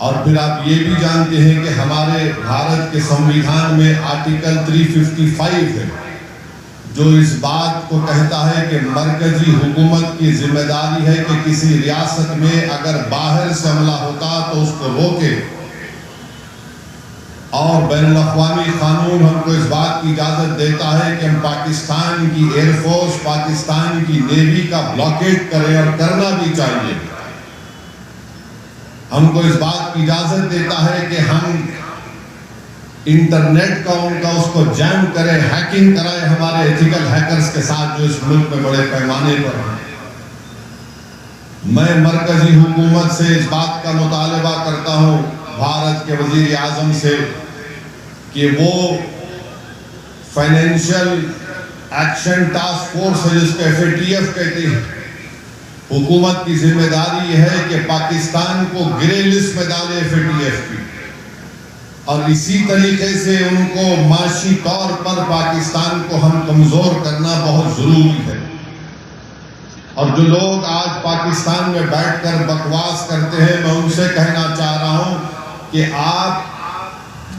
और फिर आप ये भी जानते हैं कि हमारे भारत के संविधान में आर्टिकल 355 है जो इस बात को कहता है कि मरकजी हुकूमत की जिम्मेदारी है कि किसी रियासत में अगर बाहर से हमला होता तो उसको रोके, और बैनुल-अक़वामी कानून हमको इस बात की इजाज़त देता है कि हम पाकिस्तान की एयरफोर्स, पाकिस्तान की नेवी का ब्लॉकेट करें, और करना भी चाहिए। हमको इस बात की इजाज़त देता है कि हम इंटरनेट का उनका उसको जैम करें, हैकिंग कराएं हमारे एथिकल हैकर्स के साथ जो इस मुल्क में बड़े पैमाने पर हैं। मैं मरकजी हुकूमत से इस बात का मुतालबा करता हूँ, भारत के वजीर आज़म से, कि वो फाइनेंशियल एक्शन टास्क फोर्स है जिसको FATF कहते हैं, हुकूमत की जिम्मेदारी है कि पाकिस्तान को ग्रे लिस्ट में डाले FATF की, और इसी तरीके से उनको माशी तौर पर पाकिस्तान को हम कमजोर करना बहुत जरूरी है। और जो लोग आज पाकिस्तान में बैठकर बकवास करते हैं, मैं उनसे कहना चाह रहा हूं कि आप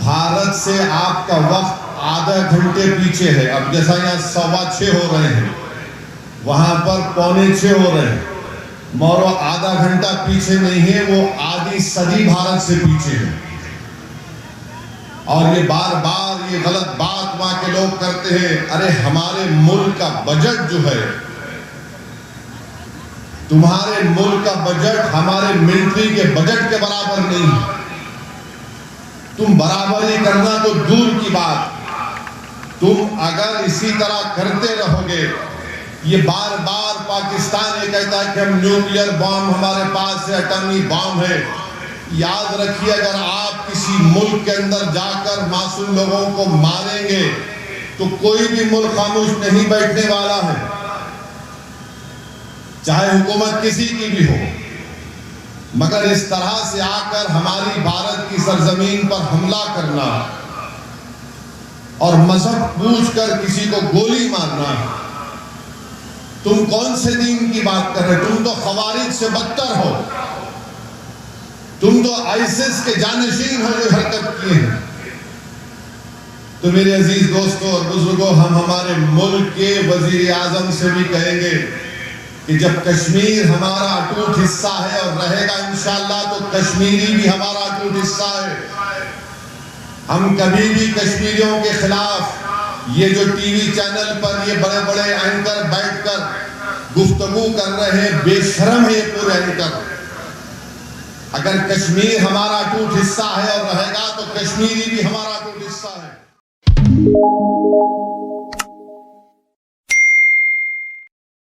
भारत से आपका वक्त आधा घंटे पीछे है। अब जैसा यहाँ 6:15 हो रहे हैं, वहां पर 6:45 हो रहे हैं, मौरो आधा घंटा पीछे नहीं है, वो आधी सदी भारत से पीछे है। और ये बार बार ये गलत बात वहां के लोग करते हैं, अरे हमारे मुल्क का बजट जो है, तुम्हारे मुल्क का बजट हमारे मिलिट्री के बजट के बराबर नहीं है। तुम बराबरी करना तो दूर की बात, तुम अगर इसी तरह करते रहोगे, ये बार बार पाकिस्तान ये कहता है कि हम न्यूक्लियर बॉम्ब हमारे पास है, एटॉमिक बॉम्ब है। याद रखिए, अगर आप किसी मुल्क के अंदर जाकर मासूम लोगों को मारेंगे तो कोई भी मुल्क खामोश नहीं बैठने वाला है, चाहे हुकूमत किसी की भी हो। मगर इस तरह से आकर हमारी भारत की सरजमीन पर हमला करना और मजहब पूछकर किसी को गोली मारना, तुम कौन से दीन की बात कर रहे हो? तुम तो खवारिज से बदतर हो, तुम तो आईसिस के जानशीन हो जो हरकत किए हैं। तो मेरे अजीज दोस्तों और बुजुर्गों, हम हमारे मुल्क के वजीर आजम से भी कहेंगे कि जब कश्मीर हमारा अटूट हिस्सा है और रहेगा इंशाअल्लाह, तो कश्मीरी भी हमारा अटूट हिस्सा है। हम कभी भी कश्मीरियों के खिलाफ ये जो टीवी चैनल पर ये बड़े बड़े एंकर बैठकर गुफ्तगू कर रहे हैं, बेशरम है ये पूरे एंकर। अगर कश्मीर हमारा अटूट हिस्सा है और रहेगा, तो कश्मीरी भी हमारा अटूट हिस्सा है।